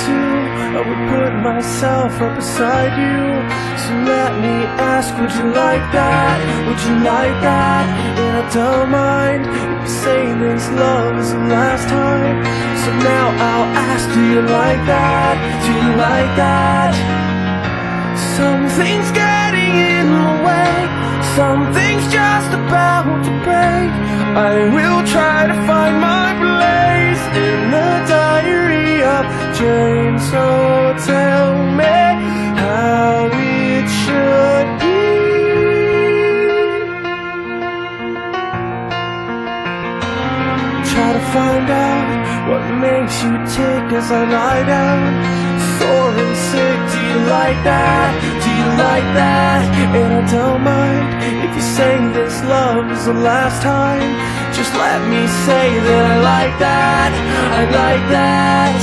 to, I would put myself up beside you. So let me ask, would you like that? Would you like that? And I don't mind if you say this love is the last time. So now I'll ask, do you like that? Do you like that? Something's getting in the way, something's just about to break. I will try to find my place in the diary of Jane. So tell me how it should be. Try to find out what makes you tick as I lie down, sore and sick. Do you like that? Do you like that? And I don't mind if you say this love is the last time. Just let me say that I like that. I like that.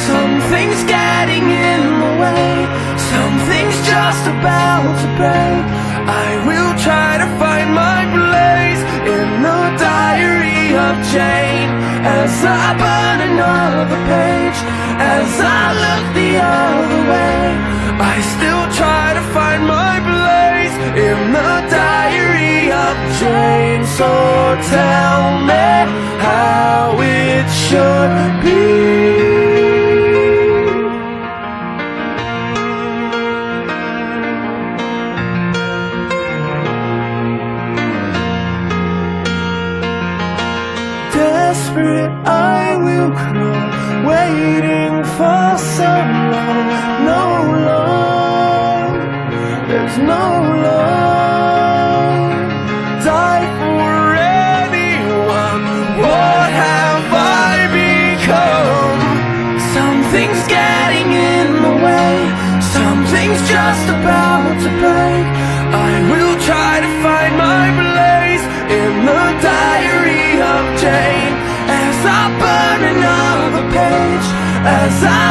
Something's getting in the way, something's just about to break. I will try to find my place in the diary of Jane. As I burn another page, as I look the other way, I still try to find my place in the diary of Jane. So tell me how it should be. Desperate, I will crawl, waiting for so long. No love, there's no love. Die for anyone, what have I become? Something's getting in the way, something's just about to break. I will try to find my place in the diary of Jane. As I burn another page, as I